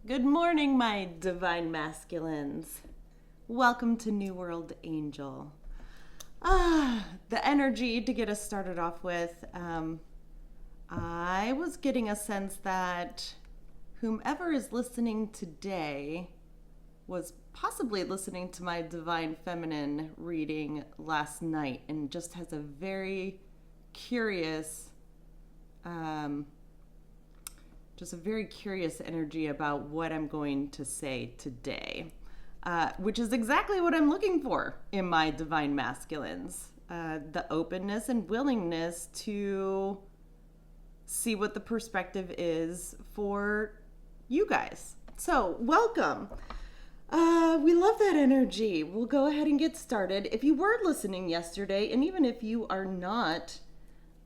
Good morning, my divine masculines. Welcome to New World Angel. The energy to get us started off with. I was getting a sense that whomever is listening today was possibly listening to my Divine Feminine reading last night and just has a very curious energy about what I'm going to say today, which is exactly what I'm looking for in my divine masculines. The openness and willingness to see what the perspective is for you guys. So, welcome. We love that energy. We'll go ahead and get started. If you were listening yesterday, and even if you are not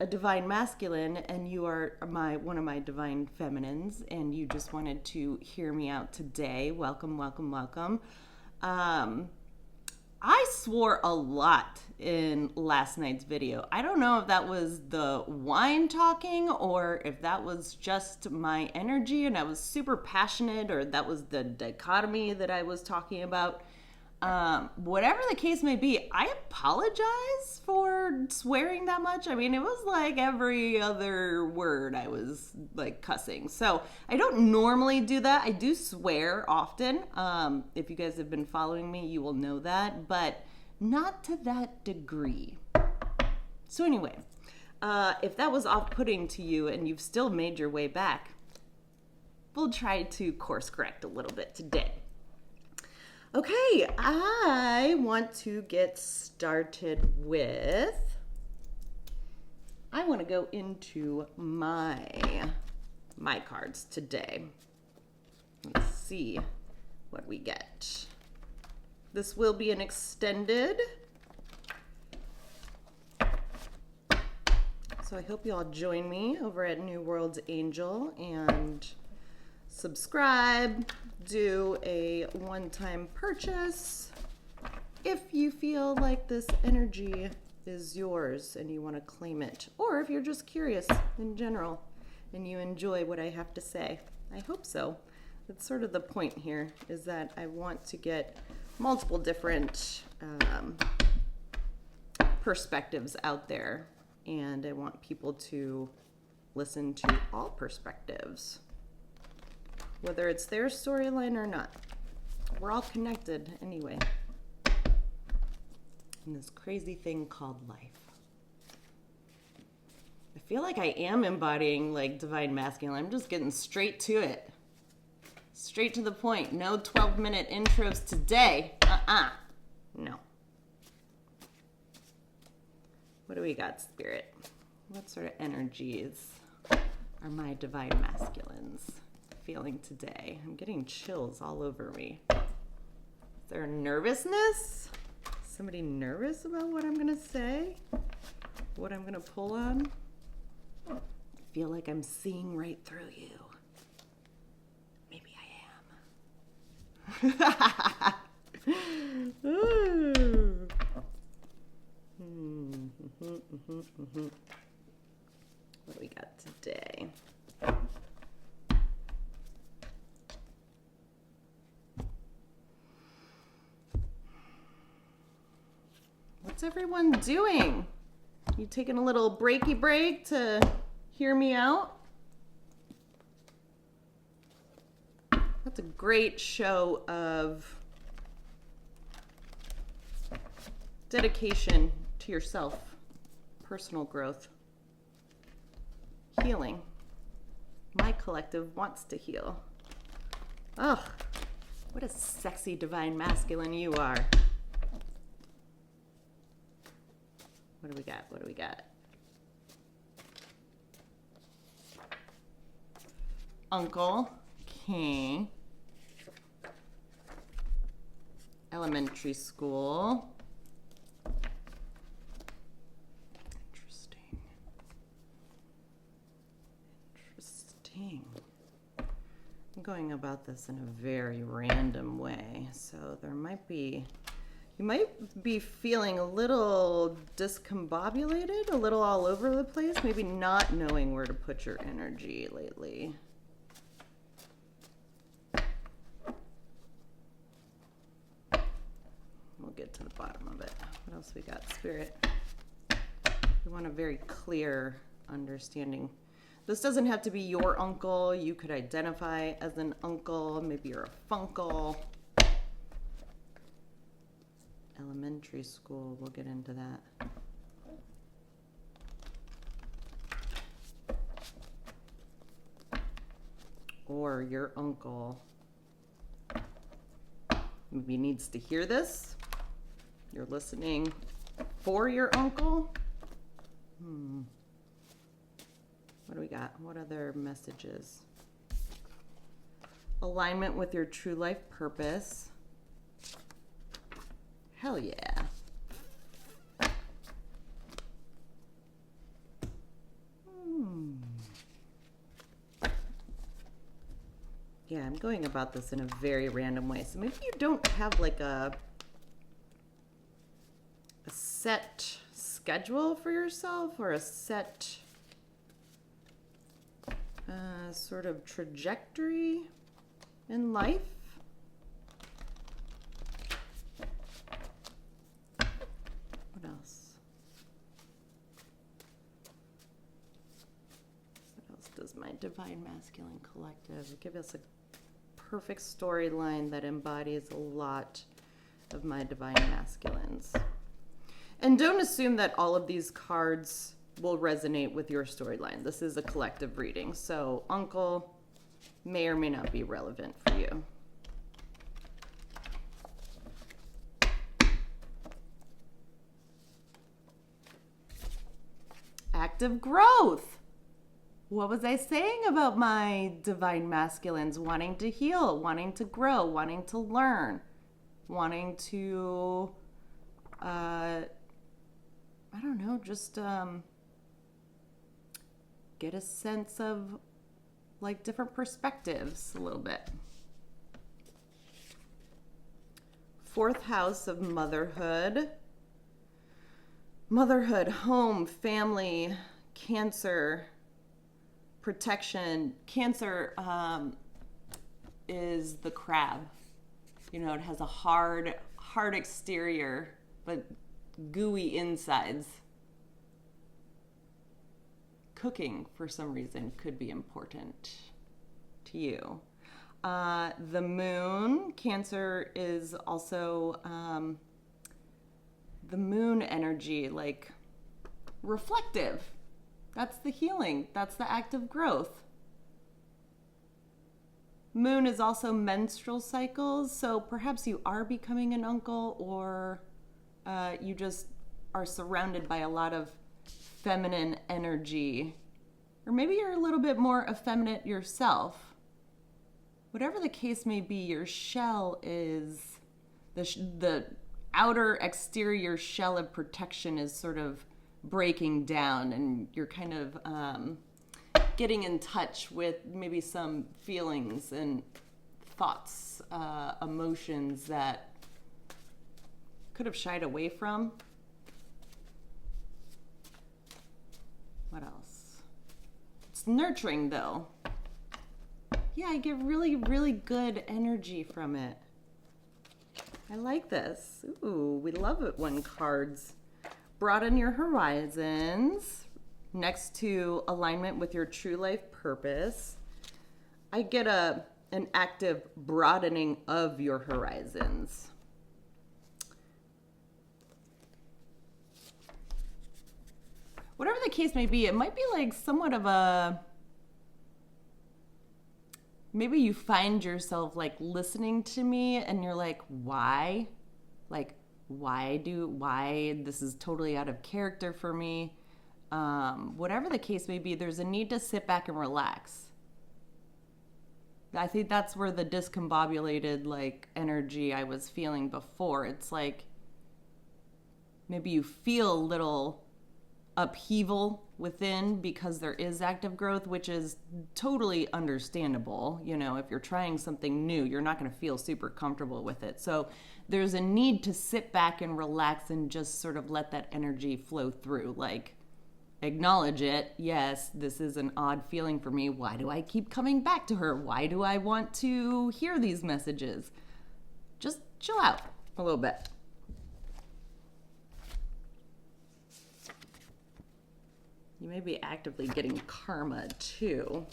a divine masculine and you are one of my divine feminines and you just wanted to hear me out today, welcome. I swore a lot in last night's video. I don't know if that was the wine talking or if that was just my energy and I was super passionate, or that was the dichotomy that I was talking about. Whatever the case may be, I apologize for swearing that much. I mean, it was like every other word I was like cussing. So I don't normally do that. I do swear often. If you guys have been following me, you will know that, but not to that degree. So anyway, if that was off-putting to you and you've still made your way back, we'll try to course correct a little bit today. Okay, I want to get started with, I want to go into my cards today. Let's see what we get. This will be an extended, so I hope you all join me over at New World Angel and subscribe, do a one-time purchase if you feel like this energy is yours and you want to claim it, or if you're just curious in general and you enjoy what I have to say. I hope so. That's sort of the point here, is that I want to get multiple different perspectives out there, and I want people to listen to all perspectives, whether it's their storyline or not. We're all connected anyway in this crazy thing called life. I feel like I am embodying like divine masculine. I'm just getting straight to it. Straight to the point. No 12-minute intros today. No. What do we got, Spirit? What sort of energies are my divine masculines feeling today? I'm getting chills all over me. Is there nervousness? Somebody nervous about what I'm gonna say? What I'm gonna pull on? I feel like I'm seeing right through you. Maybe I am. Ooh. What do we got today? What's everyone doing? You taking a little breaky break to hear me out? That's a great show of dedication to yourself, personal growth, healing. My collective wants to heal. Oh, what a sexy divine masculine you are. What do we got? What do we got? Uncle, King, elementary school. Interesting. I'm going about this in a very random way, so you might be feeling a little discombobulated, a little all over the place, maybe not knowing where to put your energy lately. get to the bottom of it. What else we got, Spirit? We want a very clear understanding. This doesn't have to be your uncle. You could identify as an uncle. Maybe you're a funkle. Elementary school, we'll get into that. Or your uncle maybe needs to hear this. You're listening for your uncle. What do we got? What other messages? Alignment with your true life purpose. Hell yeah. Yeah, I'm going about this in a very random way. So maybe you don't have like a set schedule for yourself or a set sort of trajectory in life. What else? What else does my Divine Masculine Collective give us? A perfect storyline that embodies a lot of my Divine Masculines. And don't assume that all of these cards will resonate with your storyline. This is a collective reading, so Uncle may or may not be relevant for you. Active growth. What was I saying about my Divine Masculines? Wanting to heal, wanting to grow, wanting to learn, wanting to, I don't know, just get a sense of like different perspectives a little bit. Fourth house of motherhood. Motherhood, home, family, Cancer, protection. Cancer is the crab. You know, it has a hard exterior, but gooey insides. Cooking, for some reason, could be important to you. The moon, Cancer, is also the moon energy, like reflective. That's the healing. That's the active growth. Moon is also menstrual cycles, so perhaps you are becoming an uncle, or you just are surrounded by a lot of feminine energy, or maybe you're a little bit more effeminate yourself. Whatever the case may be, your shell is the outer exterior shell of protection is sort of breaking down, and you're kind of getting in touch with maybe some feelings and thoughts, emotions that could have shied away from. What else? It's nurturing, though. Yeah, I get really, really good energy from it. I like this. Ooh, we love it when cards broaden your horizons. Next to alignment with your true life purpose, I get an active broadening of your horizons. Whatever the case may be, it might be like somewhat of a, maybe you find yourself like listening to me and you're like, why? Like, why this is totally out of character for me. Whatever the case may be, there's a need to sit back and relax. I think that's where the discombobulated like energy I was feeling before. It's like maybe you feel a little upheaval within because there is active growth, which is totally understandable. You know, if you're trying something new, you're not going to feel super comfortable with it. So there's a need to sit back and relax and just sort of let that energy flow through. Like, acknowledge it. Yes, this is an odd feeling for me. Why do I keep coming back to her? Why do I want to hear these messages? Just chill out a little bit. You may be actively getting karma too.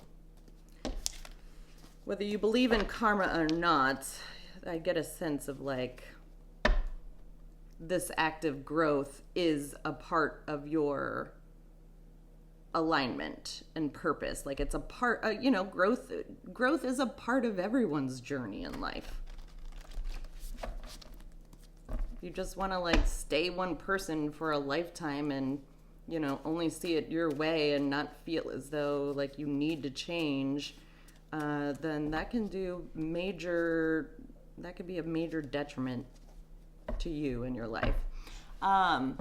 Whether you believe in karma or not, I get a sense of like this active growth is a part of your alignment and purpose. Like it's a part, growth is a part of everyone's journey in life. You just want to like stay one person for a lifetime and, only see it your way and not feel as though like you need to change, then that could be a major detriment to you in your life. I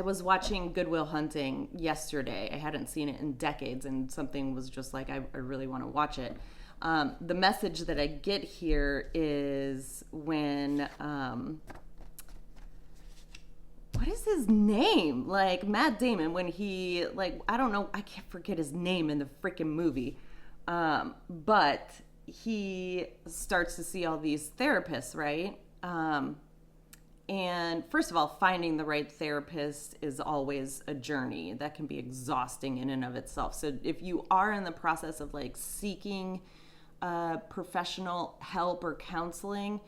was watching Good Will Hunting yesterday. I hadn't seen it in decades, and something was just like, I really want to watch it. The message that I get here is when, what is his name? Like Matt Damon, when he, like, I don't know, I can't forget his name in the freaking movie. But he starts to see all these therapists, right? And first of all, finding the right therapist is always a journey that can be exhausting in and of itself. So if you are in the process of like seeking professional help or counseling,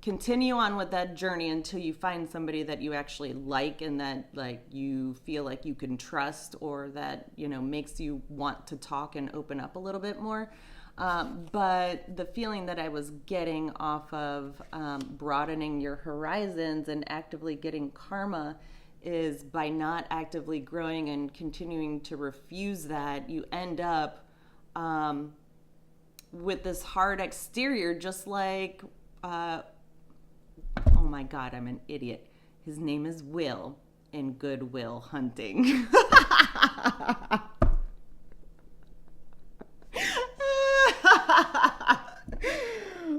continue on with that journey until you find somebody that you actually like and that like you feel like you can trust, or that makes you want to talk and open up a little bit more. But the feeling that I was getting off of broadening your horizons and actively getting karma is by not actively growing and continuing to refuse that, you end up with this hard exterior, just like oh my God, I'm an idiot. His name is Will in Good Will Hunting.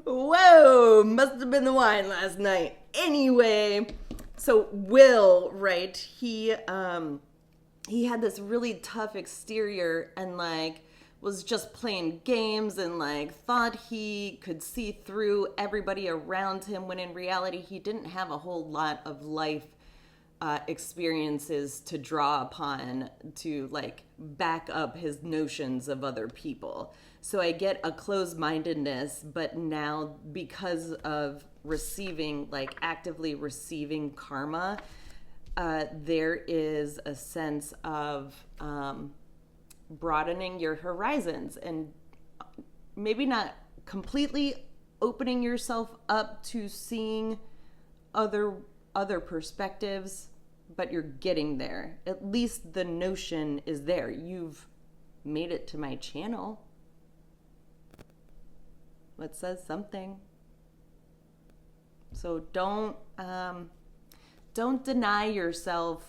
Whoa, must have been the wine last night. Anyway, so Will, right, he had this really tough exterior and like was just playing games and like thought he could see through everybody around him, when in reality he didn't have a whole lot of life experiences to draw upon to like back up his notions of other people. So I get a closed-mindedness, but now because of receiving, like actively receiving karma, there is a sense of broadening your horizons and maybe not completely opening yourself up to seeing other perspectives, but you're getting there. At least the notion is there. You've made it to my channel. That says something. So don't deny yourself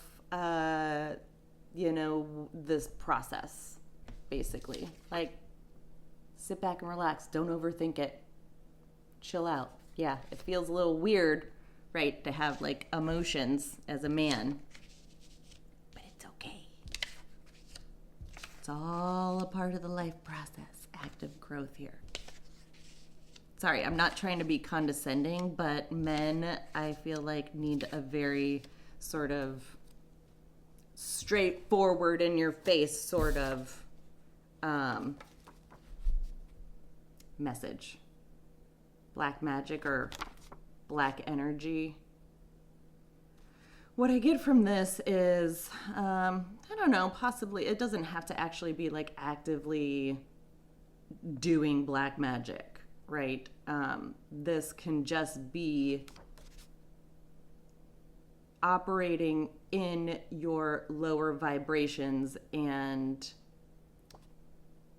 this process, basically. Like, sit back and relax. Don't overthink it. Chill out. Yeah, it feels a little weird, right, to have, like, emotions as a man. But it's okay. It's all a part of the life process. Active growth here. Sorry, I'm not trying to be condescending, but men, I feel like, need a very sort of straightforward, in your face sort of message. Black magic or black energy. What I get from this is, I don't know, possibly, it doesn't have to actually be like actively doing black magic, right? This can just be operating in your lower vibrations and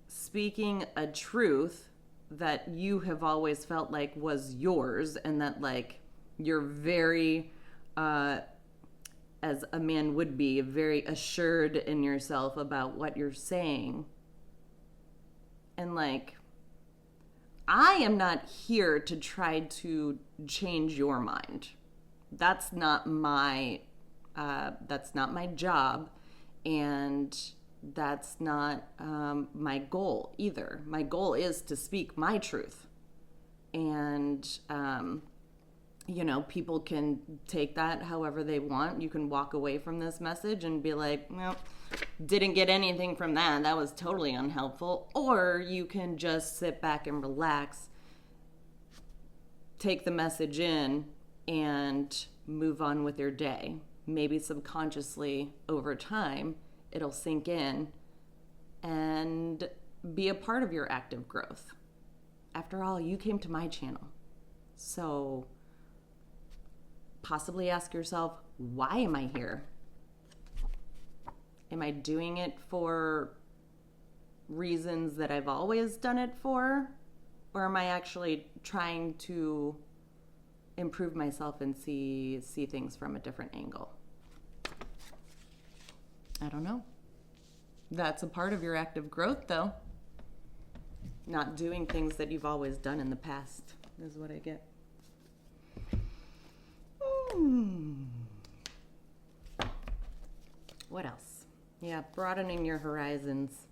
speaking a truth that you have always felt like was yours, and that like you're very as a man would be, very assured in yourself about what you're saying. And like, I am not here to try to change your mind. That's not my job, and that's not my goal either. My goal is to speak my truth, and People can take that however they want. You can walk away from this message and be like, well, didn't get anything from that. That was totally unhelpful. Or you can just sit back and relax, take the message in, and move on with your day. Maybe subconsciously over time, it'll sink in and be a part of your active growth. After all, you came to my channel. So possibly ask yourself, why am I here? Am I doing it for reasons that I've always done it for? Or am I actually trying to improve myself and see things from a different angle? I don't know. That's a part of your active growth, though. Not doing things that you've always done in the past is what I get. What else? Yeah, broadening your horizons.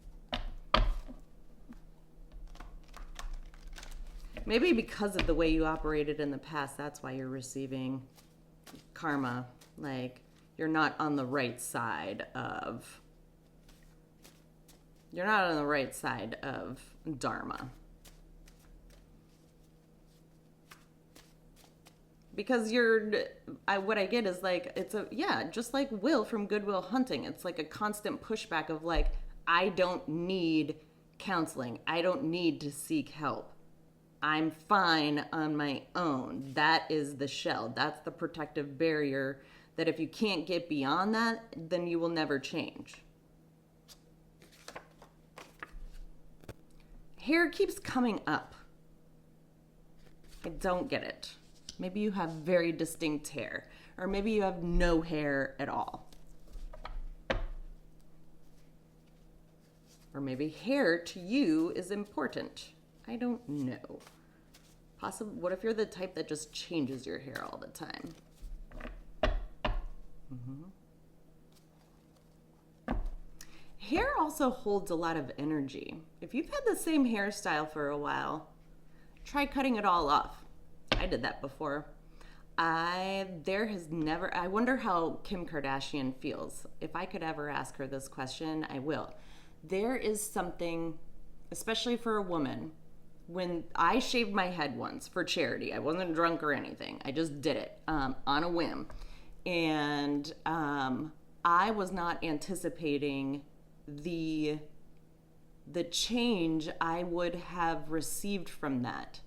Maybe because of the way you operated in the past, that's why you're receiving karma. Like, you're not on the right side of Dharma. Because what I get is like, just like Will from Good Will Hunting. It's like a constant pushback of like, I don't need counseling. I don't need to seek help. I'm fine on my own. That is the shell. That's the protective barrier that if you can't get beyond that, then you will never change. Hair keeps coming up. I don't get it. Maybe you have very distinct hair, or maybe you have no hair at all. Or maybe hair to you is important. I don't know. What if you're the type that just changes your hair all the time? Hair also holds a lot of energy. If you've had the same hairstyle for a while, try cutting it all off. I did that before. I wonder how Kim Kardashian feels. If I could ever ask her this question, I will. There is something, especially for a woman, when I shaved my head once for charity. I wasn't drunk or anything. I just did it on a whim. And I was not anticipating the change I would have received from that.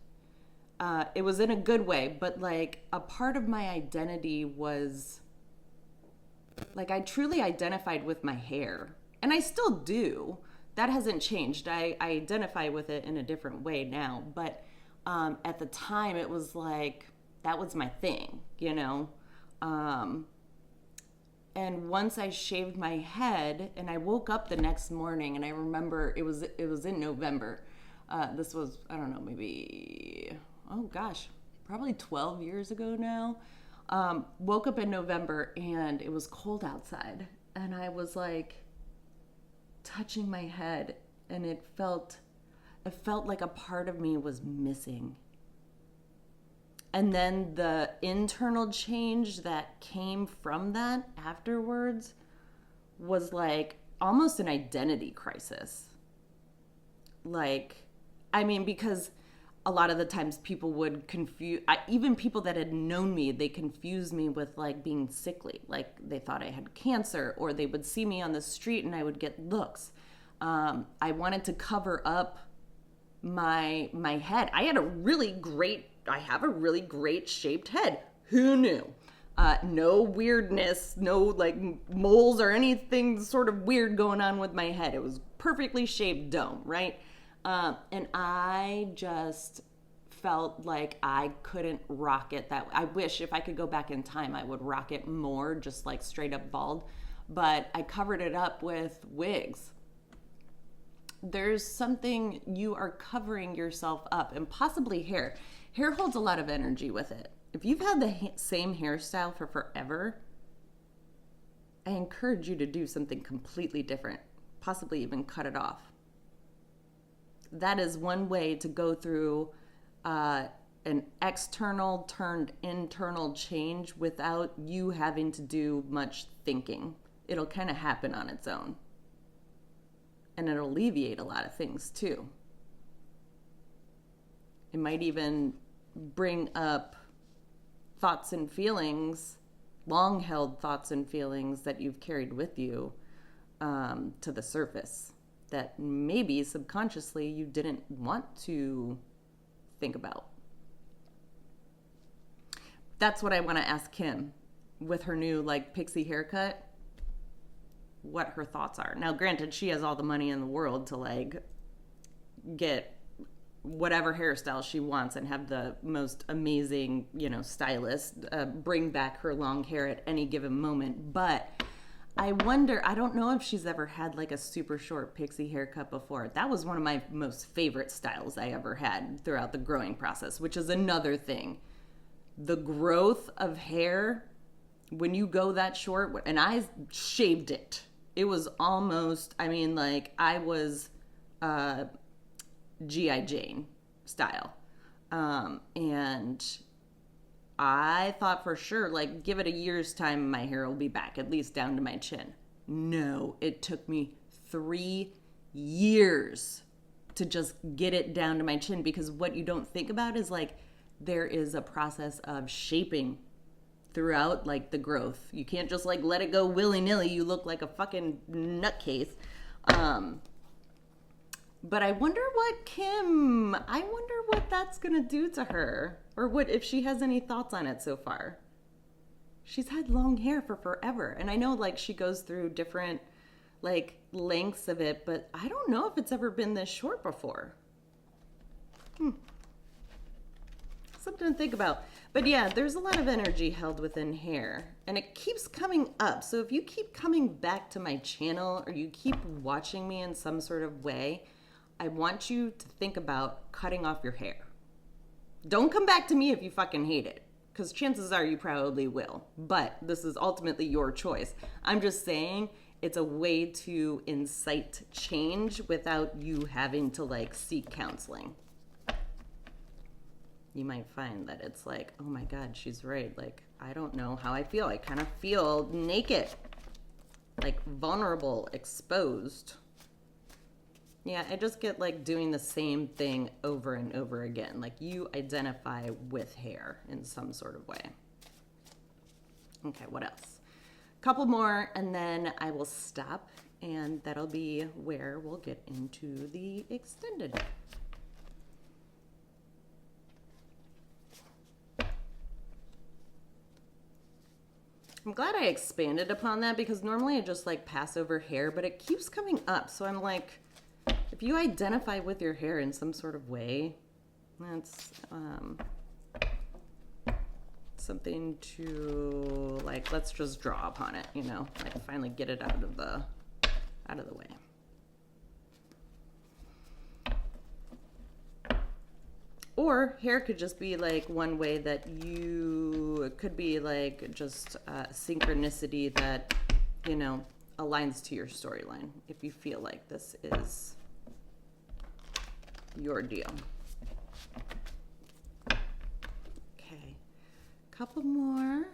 It was in a good way, but like a part of my identity was like I truly identified with my hair, and I still do. That hasn't changed. I identify with it in a different way now, but at the time it was like that was my thing, and once I shaved my head and I woke up the next morning, and I remember it was in November. This was, I don't know, maybe, probably 12 years ago now. Woke up in November and it was cold outside, and I was like touching my head, and it felt like a part of me was missing. And then the internal change that came from that afterwards was like almost an identity crisis. Because a lot of the times people would even people that had known me, they confused me with like being sickly. Like they thought I had cancer, or they would see me on the street and I would get looks. I wanted to cover up my head. I have a really great shaped head. Who knew? No weirdness, no like moles or anything sort of weird going on with my head. It was perfectly shaped dome, right? And I just felt like I couldn't rock it that way. I wish if I could go back in time, I would rock it more, just like straight up bald. But I covered it up with wigs. There's something, you are covering yourself up, and possibly hair. Hair holds a lot of energy with it. If you've had the same hairstyle for forever, I encourage you to do something completely different, possibly even cut it off. That is one way to go through an external turned internal change without you having to do much thinking. It'll kind of happen on its own. And it'll alleviate a lot of things too. It might even bring up thoughts and feelings, long held thoughts and feelings that you've carried with you to the surface that maybe subconsciously you didn't want to think about. That's what I want to ask Kim with her new like pixie haircut, what her thoughts are. Now, granted, she has all the money in the world to like get whatever hairstyle she wants and have the most amazing, stylist bring back her long hair at any given moment. But I wonder, I don't know if she's ever had like a super short pixie haircut before. That was one of my most favorite styles I ever had throughout the growing process, which is another thing. The growth of hair, when you go that short, and I shaved it. It was almost, I was G.I. Jane style. And I thought for sure, like, give it a year's time, my hair will be back, at least down to my chin. No, it took me 3 years to just get it down to my chin, because what you don't think about is, like, there is a process of shaping throughout, like, the growth. You can't just, like, let it go willy-nilly. You look like a fucking nutcase. But I wonder what that's going to do to her, or what, if she has any thoughts on it so far. She's had long hair for forever. And I know, like, she goes through different, like, lengths of it, but I don't know if it's ever been this short before. Something to think about. But yeah, there's a lot of energy held within hair, and it keeps coming up. So if you keep coming back to my channel, or you keep watching me in some sort of way, I want you to think about cutting off your hair. Don't come back to me if you fucking hate it, because chances are you probably will. But this is ultimately your choice. I'm just saying it's a way to incite change without you having to, like, seek counseling. You might find that it's like, oh my God, she's right. Like, I don't know how I feel. I kind of feel naked, like vulnerable, exposed. Yeah, I just get like doing the same thing over and over again. Like, you identify with hair in some sort of way. Okay, what else? Couple more, and then I will stop, and that'll be where we'll get into the extended. I'm glad I expanded upon that, because normally I just like pass over hair, but it keeps coming up. So I'm like, if you identify with your hair in some sort of way, that's something to, like, let's just draw upon it, like finally get it out of the way. Or hair could just be like one way that it could be like just synchronicity that, aligns to your storyline, if you feel like this is your deal. Okay, couple more,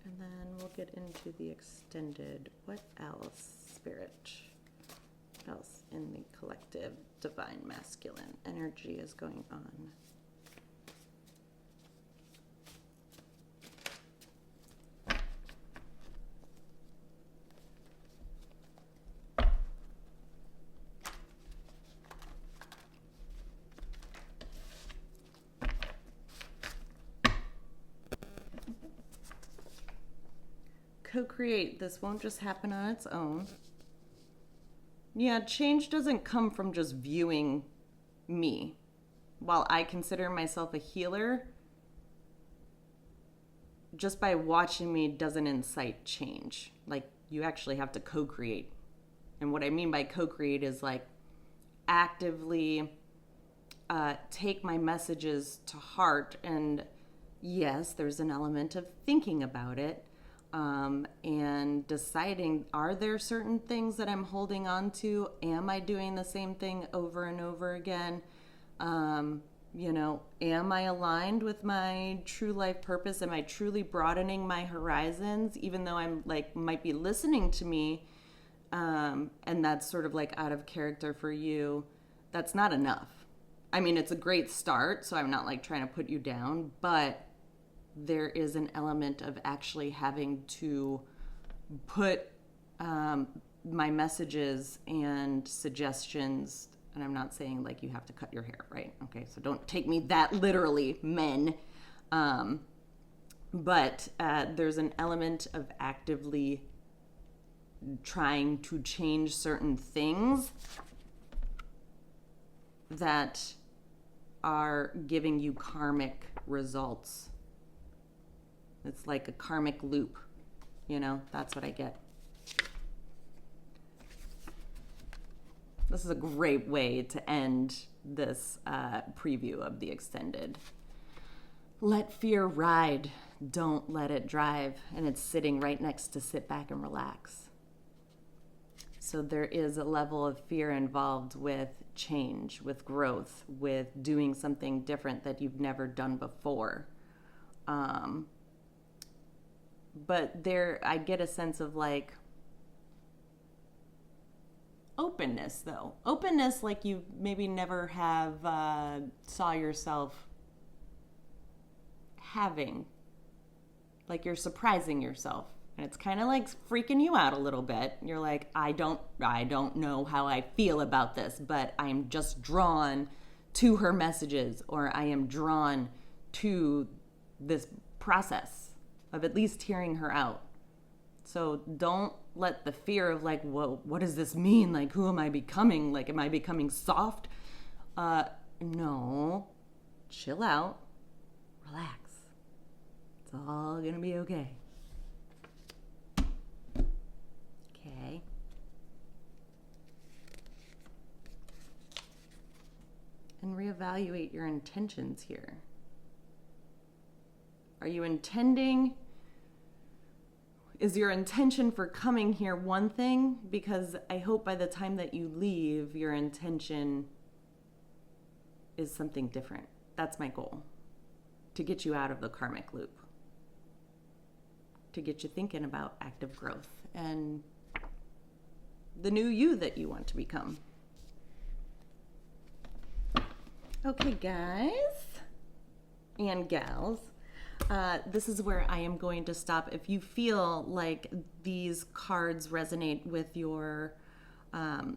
and then we'll get into the extended. What else, Spirit? What else in the collective divine masculine energy is going on? Co-create. This won't just happen on its own. Yeah, change doesn't come from just viewing me. While I consider myself a healer, just by watching me doesn't incite change. Like, you actually have to co-create. And what I mean by co-create is like actively take my messages to heart. And yes, there's an element of thinking about it. And deciding, are there certain things that I'm holding on to? Am I doing the same thing over and over again? Am I aligned with my true life purpose? Am I truly broadening my horizons, even though I'm like, might be listening to me, and that's sort of like out of character for you? That's not enough. I mean, it's a great start, so I'm not like trying to put you down, but there is an element of actually having to put my messages and suggestions, and I'm not saying like you have to cut your hair, right? Okay, so don't take me that literally, men. But there's an element of actively trying to change certain things that are giving you karmic results. It's like a karmic loop, that's what I get. This is a great way to end this preview of the extended. Let fear ride, don't let it drive. And it's sitting right next to sit back and relax. So there is a level of fear involved with change, with growth, with doing something different that you've never done before. But I get a sense of like openness, though. Openness like you maybe never have saw yourself having. Like you're surprising yourself. And it's kind of like freaking you out a little bit. You're like, I don't know how I feel about this, but I'm just drawn to her messages, or I am drawn to this process of at least hearing her out. So don't let the fear of like, whoa, what does this mean? Like, who am I becoming? Like, am I becoming soft? No. Chill out. Relax. It's all gonna be okay. Okay. And reevaluate your intentions here. Are you intending? Is your intention for coming here one thing? Because I hope by the time that you leave, your intention is something different. That's my goal. To get you out of the karmic loop. To get you thinking about active growth and the new you that you want to become. Okay, guys and gals. This is where I am going to stop. If you feel like these cards resonate with your storyline,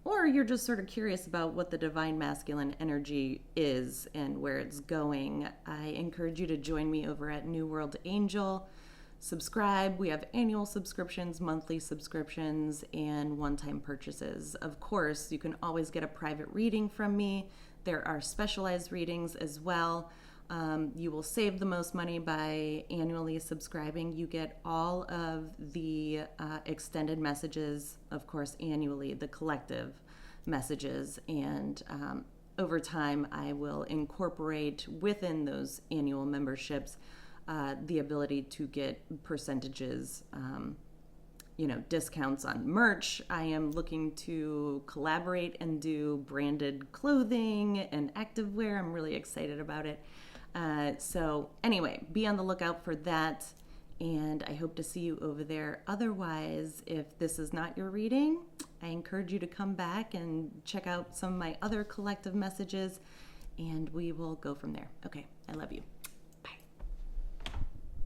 or you're just sort of curious about what the divine masculine energy is and where it's going, I encourage you to join me over at New World Angel. Subscribe. We have annual subscriptions, monthly subscriptions, and one-time purchases. Of course, you can always get a private reading from me. There are specialized readings as well. You will save the most money by annually subscribing. You get all of the extended messages, of course, annually, the collective messages. And over time, I will incorporate within those annual memberships the ability to get percentages, discounts on merch. I am looking to collaborate and do branded clothing and activewear. I'm really excited about it. So anyway, be on the lookout for that, and I hope to see you over there. Otherwise, if this is not your reading, I encourage you to come back and check out some of my other collective messages, and we will go from there. Okay, I love you.